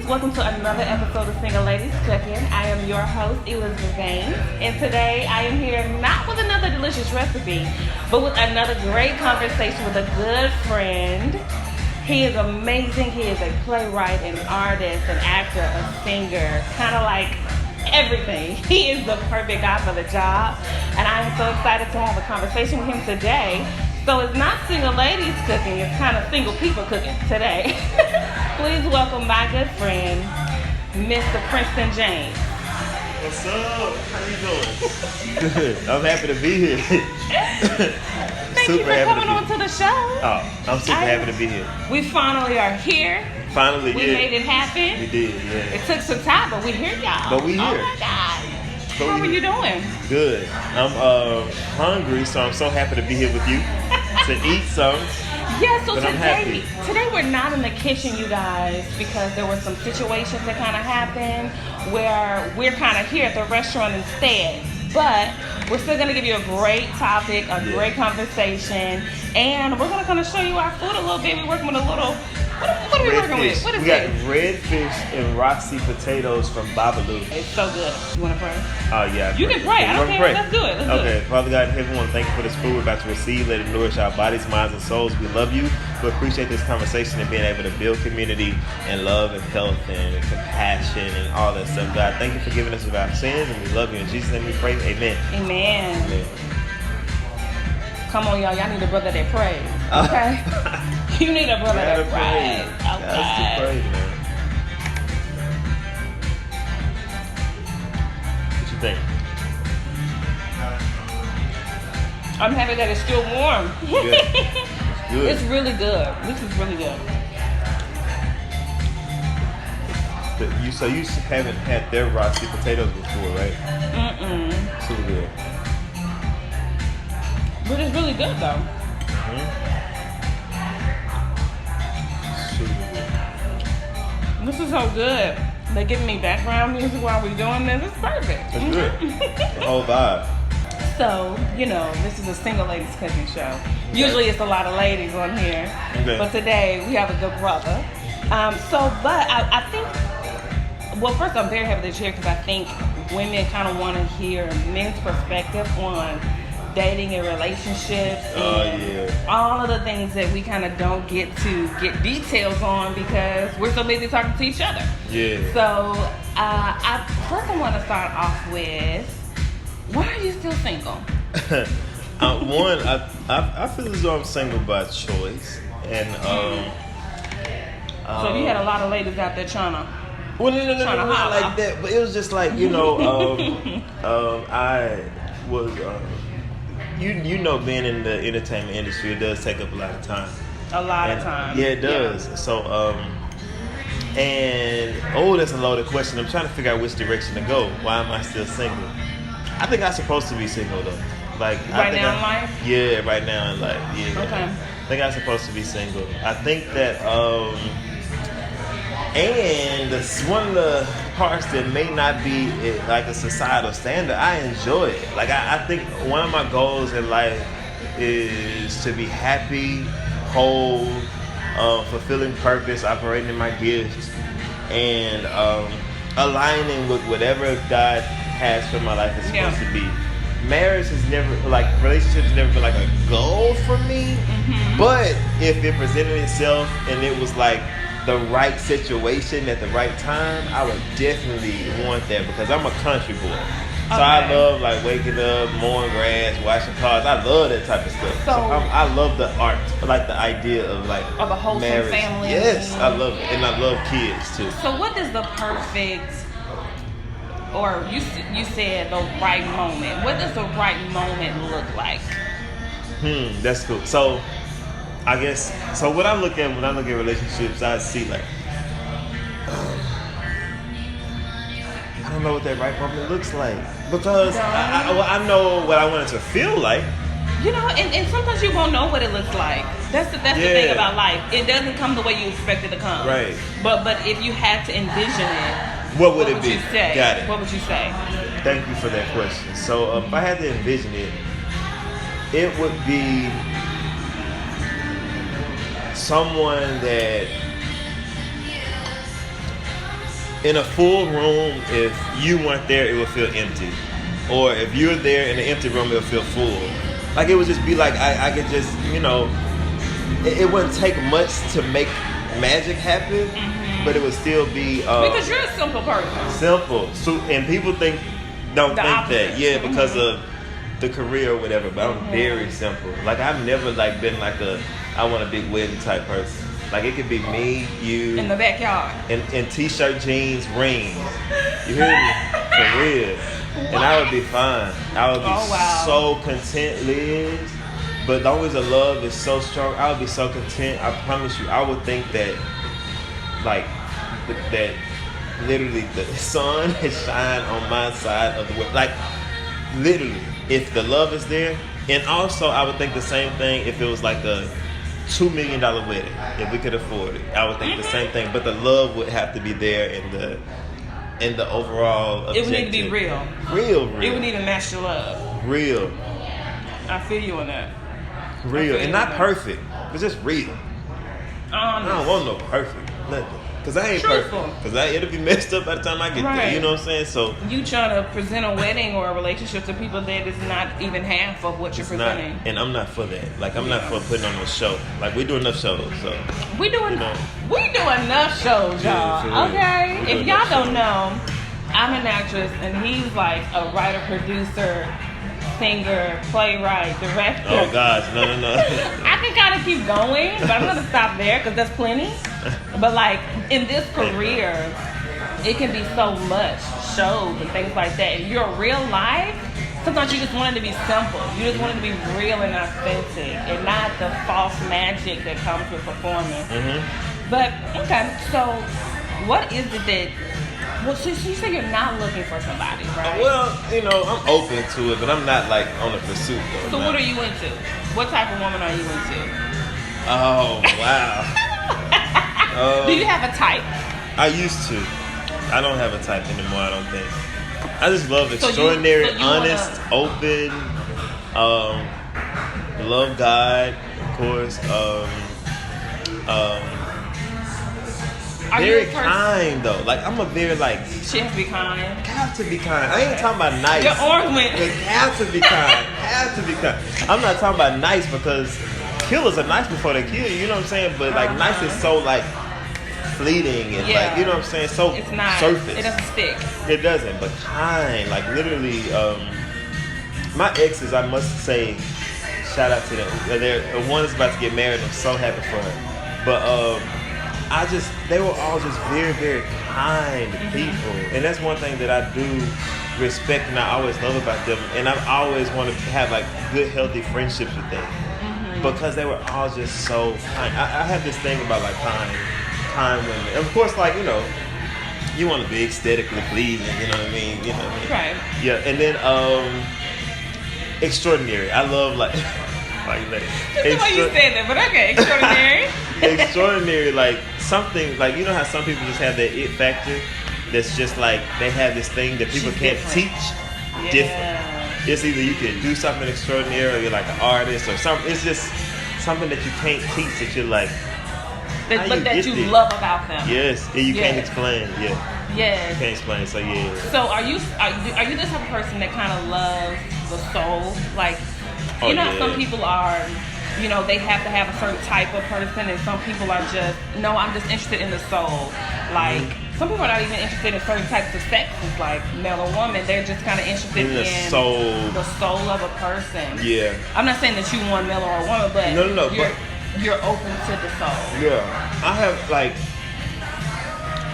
welcome to another episode of Single Ladies Cooking. I am your host, Elizabeth Gaines, and today I am here not with another delicious recipe, but with another great conversation with a good friend. He is amazing. He is a playwright, an artist, an actor, a singer, kind of like everything. He is the perfect guy for the job, and I am so excited to have a conversation with him today. So it's not single ladies cooking, it's kind of single people cooking today. Please welcome my good friend, Mr. Princeton James. What's up? How you doing? Good. I'm happy to be here. Thank you for coming on to the show. Oh, I'm super happy to be here. We finally are here. Finally, we made it happen. We did, yeah. It took some time, but we're here, y'all. But we here. Oh my God. How are you doing? Good. I'm hungry, so I'm so happy to be here with you to eat some. Yeah, so today we're not in the kitchen, you guys, because there were some situations that kind of happened where we're kind of here at the restaurant instead. But we're still going to give you a great topic, great conversation, and we're going to kind of show you our food a little bit. We're working with a little... What are we working with? What is we got redfish and Roxy potatoes from Babalu. It's so good. You want to pray? Oh, yeah. You can pray. I don't care. Let's do it. Okay. Father God in heaven, we want to thank you for this food we're about to receive. Let it nourish our bodies, minds, and souls. We love you. We appreciate this conversation and being able to build community and love and health and compassion and all that stuff. God, thank you for giving us of our sins, and we love you. In Jesus' name we pray. Amen. Amen. Amen. Come on, y'all. Y'all need a brother that prays. Okay? You need a brother that prays. Okay. That's the praise, man. What you think? I'm happy that it's still warm. It's good. It's really good. This is really good. So you haven't had their Roxy potatoes before, right? Mm-mm. Too good. But it's really good, though. This is so good. They're giving me background music while we're doing this. It's perfect. It's good. The whole vibe. So, this is a single ladies cooking show. Usually it's a lot of ladies on here. Okay. But today we have a good brother. But I think, well, first I'm very happy that you're here because I think women kind of want to hear men's perspective on dating and relationships and all of the things that we kind of don't get to get details on because we're so busy talking to each other. Yeah. So I want to start off with, why are you still single? One, I feel as though I'm single by choice, and so you had a lot of ladies out there trying to. Well, no, not like that. But it was just like I was. Being in the entertainment industry, it does take up a lot of time. A lot of time. Yeah, it does. Yeah. So, that's a loaded question. I'm trying to figure out which direction to go. Why am I still single? I think I'm supposed to be single though. Like right now in life? Yeah, right now in life. Yeah. Okay. I think I'm supposed to be single. I think that and one of the parts that may not be like a societal standard, I enjoy it. Like I think one of my goals in life is to be happy, whole, fulfilling purpose, operating in my gifts, and aligning with whatever God has for my life is supposed to be. Marriage has never, relationships has never been like a goal for me. Mm-hmm. But if it presented itself and it was like the right situation at the right time, I would definitely want that because I'm a country boy. So I love waking up, mowing grass, washing cars. I love that type of stuff. So I love the art, the idea of of a wholesome marriage. Family. Yes, I love it, and I love kids too. So what is the perfect, or you said the right moment? What does the right moment look like? That's cool. So I guess what I look at when I look at relationships, I see I don't know what that right moment looks like because I know what I want it to feel like. And sometimes you won't know what it looks like. That's the thing about life. It doesn't come the way you expect it to come. Right. But if you had to envision it, what would it be? You say? Got it. What would you say? Thank you for that question. So if I had to envision it, it would be someone that in a full room, if you weren't there, it would feel empty. Or if you're there in an empty room, it'll feel full. Like it would just be like I could just, it wouldn't take much to make magic happen, but it would still be because you're a simple person. Simple. So, and people don't think opposite. that, yeah, because of the career or whatever. But I'm very simple. Like I've never like been like I want a big wedding type person. Like it could be me, you, in the backyard, and t-shirt, jeans, rings. You hear me? For real. And I would be fine. I would be so content, Liz. But as long as the love is so strong, I would be so content. I promise you, I would think that, like, that literally the sun has shined on my side of the world. Like, literally, if the love is there. And also, I would think the same thing if it was like a $2 million wedding. If we could afford it, I would think the same thing. But the love would have to be there in the overall objective. It would need to be real. Real. It would need to match the love. Real. I feel you on that. Real. And not perfect. But just real. I don't want no perfect. Nothing. Because I ain't Truthful. perfect. Because it'll be messed up by the time I get there. You know what I'm saying? So you trying to present a wedding or a relationship to people that is not even half of what you're presenting. And I'm not for that. Like, I'm not for putting on no show. Like, we do enough shows, so. We do enough shows, y'all. Yeah, okay? If y'all don't know, I'm an actress, and he's like a writer, producer, singer, playwright, director. Oh, gosh. No. I can kind of keep going, but I'm going to stop there because that's plenty. But, like, in this career, it can be so much shows and things like that. In your real life, sometimes you just want it to be simple. You just want it to be real and authentic and not the false magic that comes with performing. But, okay, so what is it that... Well, so you say you're not looking for somebody, right? Well, I'm open to it, but I'm not, like, on the pursuit, though. So what are you into? What type of woman are you into? Oh, wow. Do you have a type? I used to. I don't have a type anymore, I don't think. I just love extraordinary, honest, open, love God, of course. Very kind, though. Like, I'm a very, like... She has to be kind. Have to be kind. I ain't talking about nice. Your arms went... Have to be kind. Have to be kind. I'm not talking about nice because killers are nice before they kill you, you know what I'm saying? But, like, nice is so, like, fleeting and, like, you know what I'm saying? So it's not, surface. It doesn't stick. It doesn't, but kind. Like, literally, my exes, I must say, shout out to them. One is about to get married. I'm so happy for her. But, they were all just very, very kind people. And that's one thing that I do respect and I always love about them. And I always want to have like good, healthy friendships with them. Because they were all just so kind. I have this thing about like kind women. And of course, like, you want to be aesthetically pleasing, you know what I mean? Right. Yeah, and then extraordinary. I love like Just the way you said that, but okay, extraordinary. Extraordinary, like something like how some people just have that it factor. That's just like they have this thing that people can't teach. Yeah. Different. It's either you can do something extraordinary, or you're like an artist, or something. It's just something that you can't teach that you're like. That you love about them. Yes, and you can't explain. Yeah. Yes. You can't explain. So yeah. So are you the type of person that kind of loves the soul? Like, some people are, they have to have a certain type of person, and some people are just, no, I'm just interested in the soul. Like, some people are not even interested in certain types of sexes, like male or woman. They're just kind of interested in the soul of a person. Yeah. I'm not saying that you want male or a woman, but no, you're open to the soul. Yeah.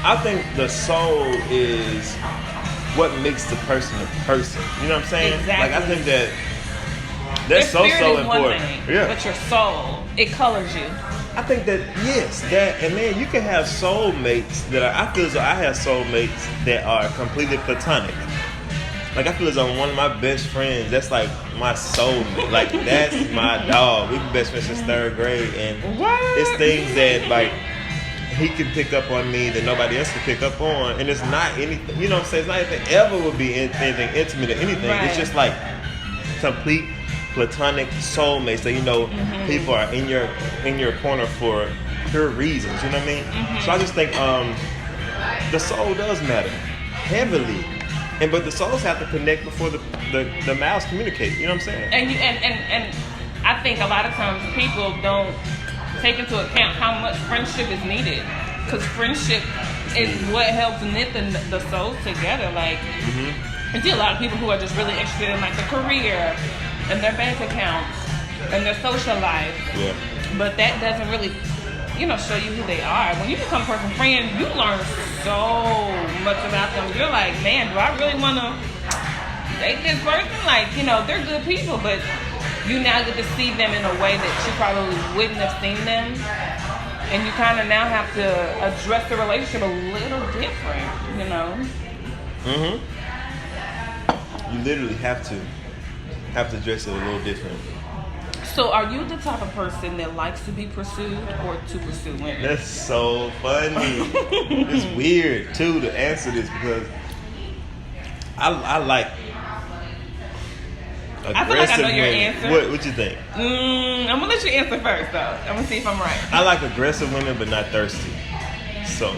I think the soul is what makes the person a person. You know what I'm saying? Exactly. Like, I think that's so important. Yeah. But your soul, it colors you. I think that, and then you can have soulmates I feel as though I have soulmates that are completely platonic. Like, I feel as though one of my best friends, that's like my soulmate. Like, that's my dog. We've been best friends since 3rd grade, and it's things that, like, he can pick up on me that nobody else can pick up on, and it's not anything, you know what I'm saying? It's not anything ever would be anything intimate or anything. Right. It's just like complete platonic soulmates that people are in your corner for pure reasons. You know what I mean? So I just think the soul does matter heavily. But the souls have to connect before the mouths communicate. You know what I'm saying? And I think a lot of times people don't take into account how much friendship is needed, because friendship is what helps knit the souls together. Like, I see a lot of people who are just really interested in like their career and their bank accounts and their social life. Yeah. But that doesn't really, show you who they are. When you become a personal friend, you learn so much about them. You're like, man, do I really want to date this person? Like, they're good people, but you now get to see them in a way that you probably wouldn't have seen them. And you kind of now have to address the relationship a little different, You literally have to address it a little different. So are you the type of person that likes to be pursued or to pursue women? That's so funny. It's weird too to answer this because I like aggressive I feel like I know your women. answer. What you think? I'm gonna let you answer first though. I'm gonna see if I'm right. I like aggressive women but not thirsty. So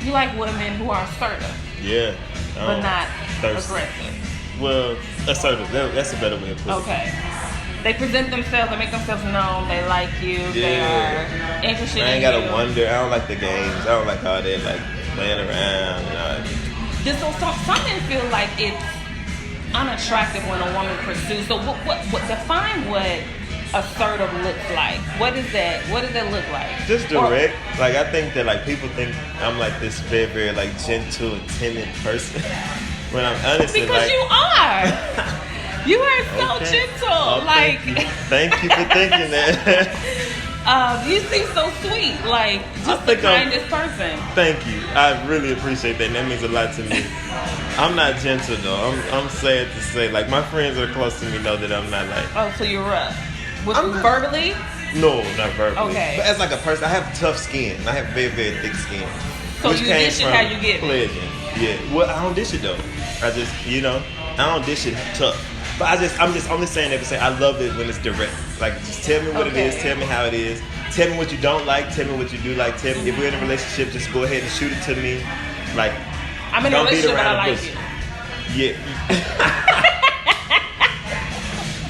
You like women who are assertive, yeah. but not thirsty. aggressive. Well, assertive. That's a better way of putting it. Okay. They present themselves, they make themselves known, they like you, they are interested in you. I ain't gotta wonder. I don't like the games. I don't like all that like playing around and all that. Some men feel like it's unattractive when a woman pursues. So what define what assertive looks like? What does that look like? Just direct. Like I think that like people think I'm like this very, very like gentle and timid person. When I'm honestly because like you are. You are so gentle. Oh, like thank you for thinking that. You seem so sweet. Like just the kindest person. Thank you. I really appreciate that. And that means a lot to me. I'm not gentle though. I'm sad to say. Like my friends that are close to me know that I'm not like. Oh, so you're rough. Verbally? No, not verbally. Okay. But as like a person, I have tough skin. I have very, very thick skin. So you dish it how you get it. Pleasure. Yeah. Well, I don't dish it though. I just, I don't dish it tough. But I'm just only saying that to say I love it when it's direct. Like, just tell me what it is, tell me how it is, tell me what you don't like, tell me what you do like, tell me if we're in a relationship, just go ahead and shoot it to me. Like, I'm in a relationship, but I like you. Yeah.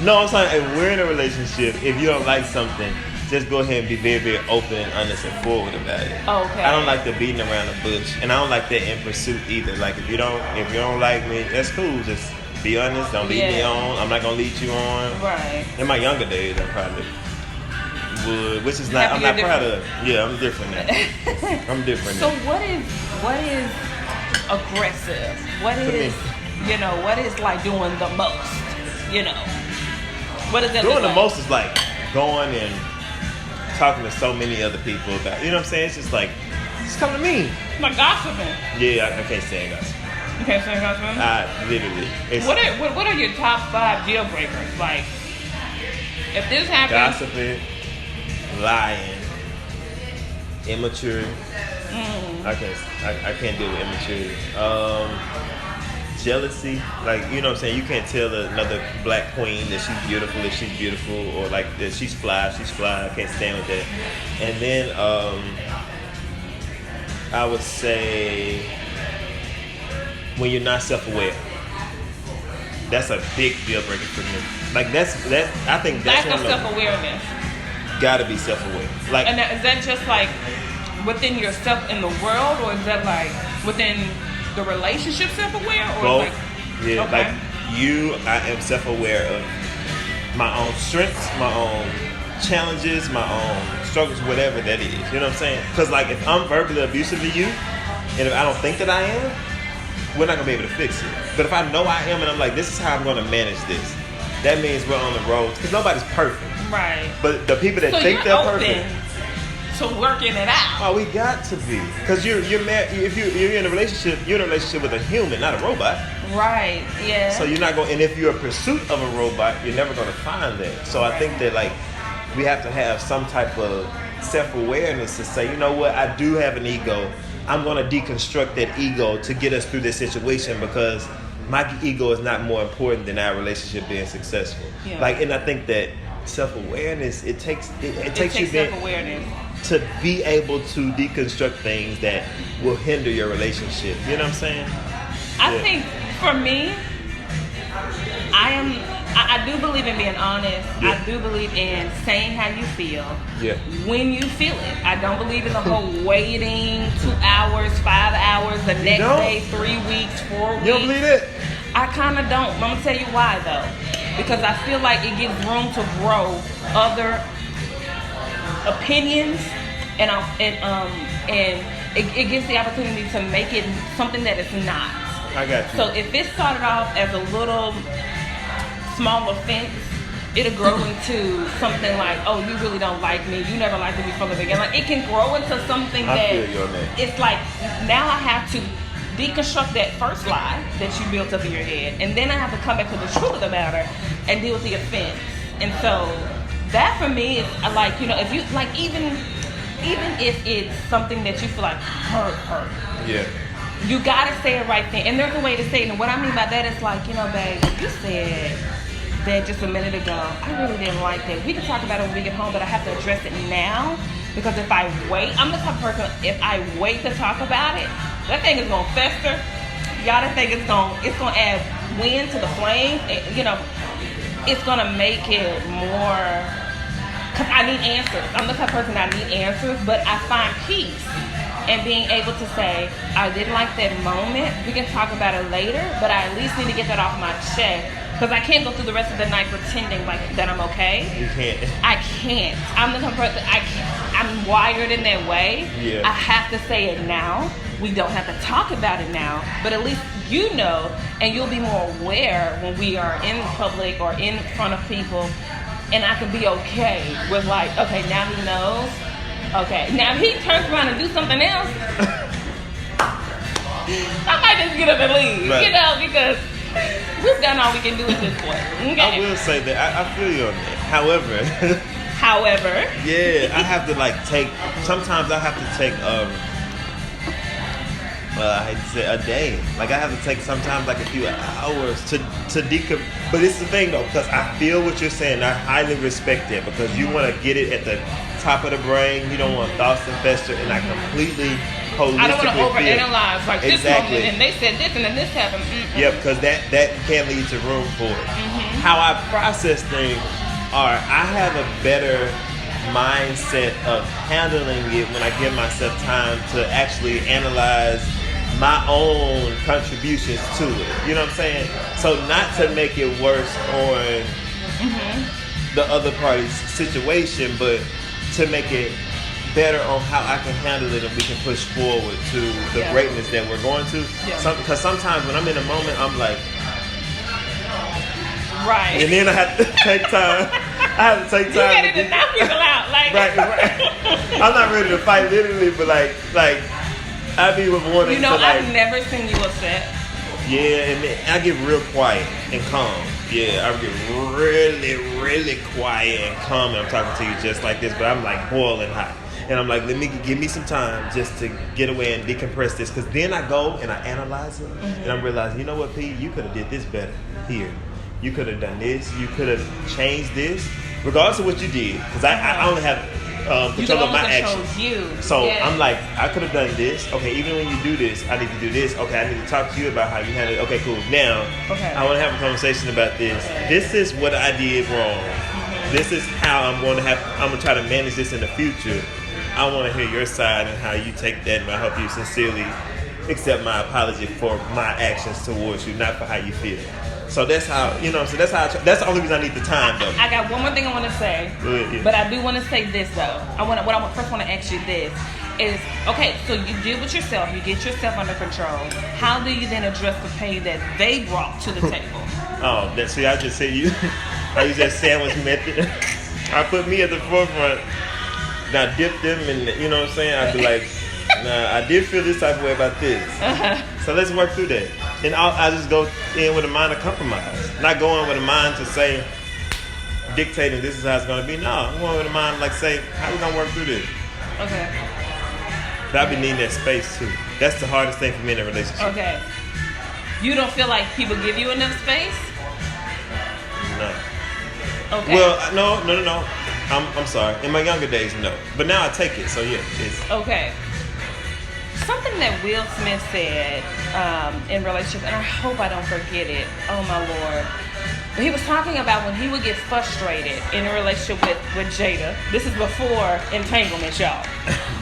No, I'm saying if we're in a relationship, if you don't like something, just go ahead and be very, very open and honest and forward about it. Okay. I don't like the beating around the bush, and I don't like that in pursuit either. Like if you don't like me, that's cool. Just be honest. Don't lead me on. I'm not gonna lead you on. Right. In my younger days, I probably would, which is not. I'm not proud of. Yeah, I'm different now. I'm different. So now. what is aggressive? What is what is like doing the most? What is that? Doing the most is like going and talking to so many other people about. You know what I'm saying? It's just like just come to me. Like gossiping. Yeah, I can't stand gossip. You can't stand gossiping? Literally. What are your top 5 deal breakers? Like, if this happens... Gossiping, lying, immature. I can't deal with immaturity. Jealousy. Like, you know what I'm saying? You can't tell another black queen that she's beautiful if she's beautiful, or like that she's fly. I can't stand with that. And then I would say... when you're not self-aware, that's a big deal breaker for me. Like I think that's lack of self-awareness. Gotta be self-aware. Like, and is that just like within yourself in the world, or is that like within the relationship self-aware, or both? Like, yeah, okay. Like I am self-aware of my own strengths, my own challenges, my own struggles, whatever that is. You know what I'm saying? Because like if I'm verbally abusive to you, and if I don't think that I am, we're not gonna be able to fix it. But if I know I am, and I'm like, this is how I'm gonna manage this, that means we're on the road. Because nobody's perfect. Right. But the people that think they're perfect, to working it out. Oh, we got to be. Because you're married. If you're in a relationship, you're in a relationship with a human, not a robot. Right. Yeah. So you're not going. And if you're in pursuit of a robot, you're never going to find that. So I think that like we have to have some type of self-awareness to say, you know what, I do have an ego. I'm going to deconstruct that ego to get us through this situation, because my ego is not more important than our relationship being successful. Yeah. Like, and I think that self-awareness, it takes you being, self-awareness. to be able to deconstruct things that will hinder your relationship. You know what I'm saying? I think for me, I do believe in being honest. Yeah. I do believe in saying how you feel. Yeah. When you feel it. I don't believe in the whole waiting 2 hours, 5 hours, the next don't? day, 3 weeks, 4 weeks. You don't believe it? I kind of don't. I'm gonna tell you why though, because I feel like it gives room to grow other opinions, and it gives the opportunity to make it something that it's not. I got you. So if it started off as a little small offense, it'll grow into something like, oh, you really don't like me. You never liked me from the beginning. Like, it can grow into something I that feel you on that. it's like, now I have to deconstruct that first lie that you built up in your head, and then I have to come back to the truth of the matter and deal with the offense. And so that for me is like, you know, if you like, even if it's something that you feel like hurt, Yeah. you gotta say it right then. And there's a way to say it. And what I mean by that is like, you know, babe, you said that just a minute ago. I really didn't like that. We can talk about it when we get home, but I have to address it now. Because if I wait, I'm the type of person, if I wait to talk about it, that thing is gonna fester. Y'all, that thing is gonna add wind to the flame. You know, it's gonna make it more, because I need answers. I'm the type of person I need answers, but I find peace and being able to say, I didn't like that moment. We can talk about it later, but I at least need to get that off my chest. Because I can't go through the rest of the night pretending like that I'm okay. You can't. I can't. I'm the kind of person, I'm wired in that way. Yeah. I have to say it now. We don't have to talk about it now, but at least you know, and you'll be more aware when we are in public or in front of people, and I can be okay with like, okay, now he knows. Okay, now if he turns around and do something else, I might just get up and leave, Right. you know, because we've done all we can do at this point. Okay. I will say that I feel you on that. However, yeah, I have to like sometimes I have to take I hate to say a day. Like I have to take sometimes like a few hours to decom. But it's the thing though, because I feel what you're saying. I highly respect that because you want to get it at the top of the brain. You don't want thoughts to fester, and I completely holistically I don't want to feel- overanalyze like this Exactly. moment, and they said this, and then this happened. Mm-mm. Yeah, because that can lead to room for it. How I process things are I have a better mindset of handling it when I give myself time to actually analyze my own contributions to it. You know what I'm saying? So not to make it worse on the other party's situation, but to make it better on how I can handle it and we can push forward to the Yeah. greatness that we're going to. Yeah. Because sometimes when I'm in a moment, I'm like, Right. and then I have to take time. I have to take You time. ready to knock people out, like Right. I'm not ready to fight literally, but like I be wanting you know, to like, I've never seen you upset. yeah, and then I get real quiet and calm. Yeah, I get really, really quiet and calm, and I'm talking to you just like this, but I'm like boiling hot. And I'm like, give me some time just to get away and decompress this, because then I go and I analyze it, and I'm realizing, you know what, P, you could have did this better here. You could have done this. You could have changed this, regardless of what you did, because I only have You control can of my only control actions. you. So Yeah. I'm like, I could have done this. Okay, even when you do this, I need to do this. Okay, I need to talk to you about how you handle it. Okay, cool. Now, Okay. I want to have a conversation about this. Okay. This is what I did wrong. This is how I'm going to try to manage this in the future. I want to hear your side and how you take that, and I hope you sincerely accept my apology for my actions towards you, not for how you feel. So that's how, you know, so that's how that's the only reason I need the time though. I got one more thing I want to say, Go ahead, yeah. but I do want to say this though. First want to ask you this is, okay, so you deal with yourself, you get yourself under control. How do you then address the pain that they brought to the table? Oh, see, I just said I use that sandwich method. I put me at the forefront. And I dip them, and you know what I'm saying? I'd be like, nah, I did feel this type of way about this. So let's work through that. And I just go in with a mind of compromise. Not going with a mind to say, dictating this is how it's going to be. No, I'm going with a mind like say, how we going to work through this? Okay. But I be needing that space too. That's the hardest thing for me in a relationship. Okay. You don't feel like people give you enough space? No. Okay. Well, no. I'm sorry. In my younger days, no. But now I take it. So yeah, it's Okay. Something that Will Smith said in relationship, and I hope I don't forget it. Oh my Lord. He was talking about when he would get frustrated in a relationship with Jada. This is before entanglement, y'all.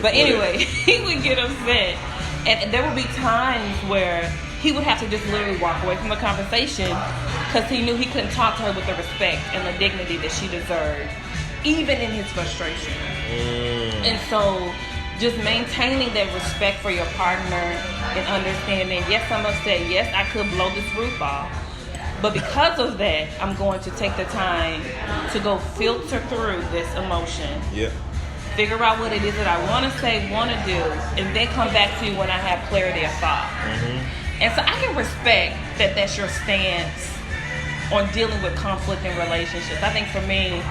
But anyway, he would get upset. And there would be times where he would have to just literally walk away from the conversation because he knew he couldn't talk to her with the respect and the dignity that she deserved, even in his frustration. And so just maintaining that respect for your partner and understanding, yes, I'm upset. Yes, I could blow this roof off. But because of that, I'm going to take the time to go filter through this emotion. yeah. Figure out what it is that I want to say, want to do, and then come back to you when I have clarity of thought. And so I can respect that that's your stance on dealing with conflict in relationships. I think for me,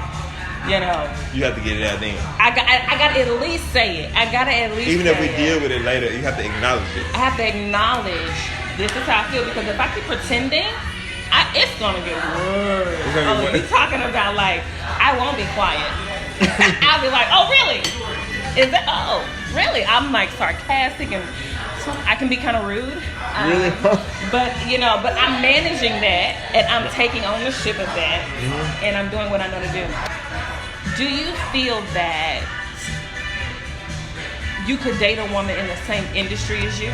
you know, You have to get it out then. I got to at least say it. I got to at least Even if we say deal with it later, you have to acknowledge it. I have to acknowledge this is how I feel, because if I keep pretending, it's going to get worse. It's gonna get worse. You're talking about like, I won't be quiet. I'll be like, oh, really? Is that, oh, really? I'm like sarcastic and so I can be kind of rude. Really? But, you know, but I'm managing that and I'm taking ownership of that and I'm doing what I know to do. Do you feel that you could date a woman in the same industry as you?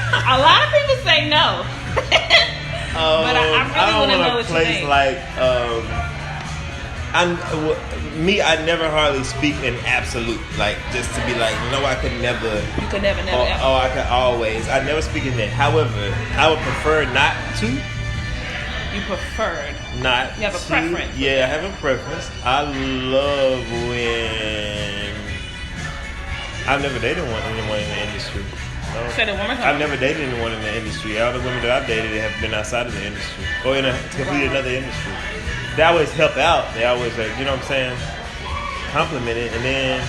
A lot of people say no. But I really want to know what you think. Like, I never hardly speak in absolute. Like, just to be like, no, I could never. You could never, Or I could always. I never speak in that. However, I would prefer not to. You preferred. Not. You have a to. preference. Yeah, I have a preference. I love when I've never dated anyone in the industry. No. Say it one more time. I've never dated anyone in the industry. All the women that I've dated have been outside of the industry or in a completely another industry. They always help out. They always, you know what I'm saying, compliment it. And then,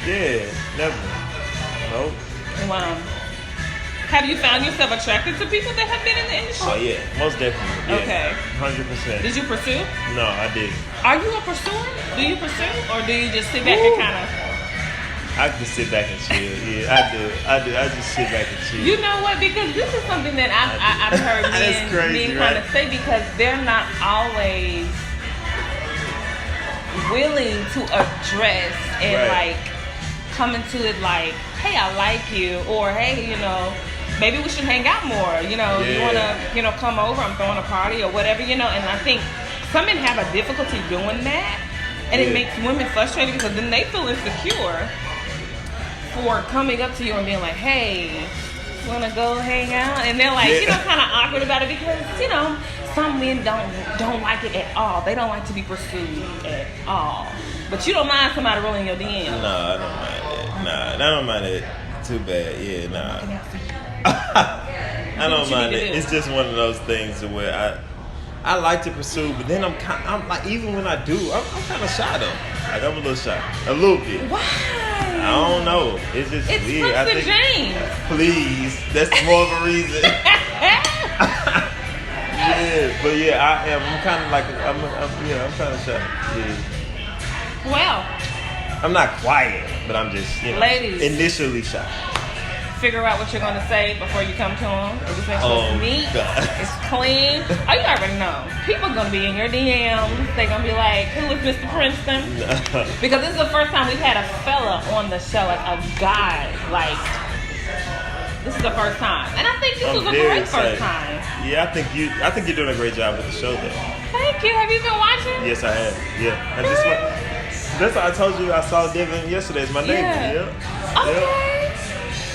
yeah, never. Nope. Wow. Have you found yourself attracted to people that have been in the industry? Oh, yeah, most definitely. Yeah. Okay. 100%. Did you pursue? No, I didn't. Are you a pursuer? Do you pursue? Or do you just sit back and kind of... I just sit back and chill. Yeah, I do. I just sit back and chill. You know what? Because this is something that I've heard That's crazy, men kind right? of say, because they're not always willing to address and Right. like come into it like, hey, I like you, or hey, you know, maybe we should hang out more. You know, you Yeah. want to, you know, come over, I'm throwing a party or whatever, you know. And I think some men have a difficulty doing that, and it Yeah. makes women frustrated because then they feel insecure for coming up to you and being like, hey, wanna go hang out? And they're like, Yeah. you know, kind of awkward about it because, you know, some men don't like it at all. They don't like to be pursued at all. But you don't mind somebody rolling your DM. No, I don't mind it. Nah, I don't mind it too bad. Yeah, nah. Looking out for you. I don't What you mind need to it. do. It's just one of those things where I like to pursue, but then I'm like, even when I do, I'm kind of shy though. Like, I'm a little shy, a little bit. Why? I don't know. It's just It's weird. I Spencer think, James. please, that's more of a reason. Yeah, but yeah, I am. I'm kind of like, I'm kind of shy. Yeah. Well, I'm not quiet, but I'm just, Ladies. initially shy. figure out what you're going to say before you come to them. Just make sure it's neat, God. it's clean. Oh, you already know. People are going to be in your DMs. They're going to be like, who is Mr. Princeton? Because this is the first time we've had a fella on the show, like a guy. Like, this is the first time. And I think this was a great excited. first time. Yeah, I think you're doing a great job with the show, though. Thank you. Have you been watching? Yes, I have. Yeah, that's why I told you I saw Devin yesterday. It's my neighbor. Yeah. Yeah. Okay.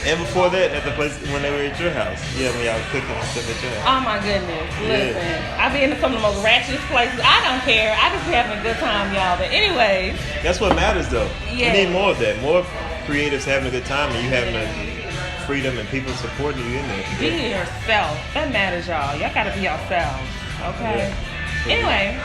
And before that, at the place when they were at your house. Yeah, when y'all cooking and stuff at your house. Oh my goodness. Listen, I be in some of the most ratchet places. I don't care. I just be having a good time, y'all. But anyways. That's what matters, though. Yeah. We need more of that. More creatives having a good time and you having the freedom and people supporting you in there. Be yourself. That matters, y'all. Y'all gotta be yourselves. Okay? Yeah. Anyway,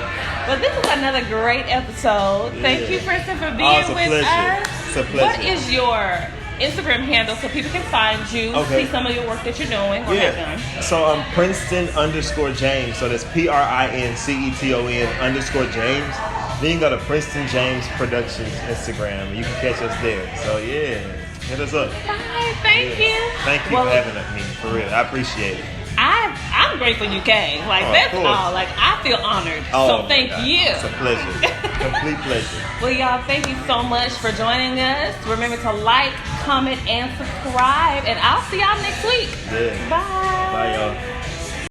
well, this is another great episode. Thank Yeah. you, Princeton, for Oh, being it's a with pleasure. us. It's a pleasure. What is your Instagram handle so people can find you, Okay. see some of your work that you're doing or have done. So Princeton_James. So that's PRINCETON_James. Then you can go to Princeton James Productions Instagram, and you can catch us there. So yeah, hit us up. Bye. Thank you. Thank you Well, for having me, for real. I appreciate it. I'm grateful you came. Like, Oh, of that's course. all. Like, I feel honored. Oh, So my thank God. you. It's a pleasure. Complete pleasure. Well, y'all, thank you so much for joining us. Remember to like, comment, and subscribe. And I'll see y'all next week. Yeah. Bye. Bye, y'all.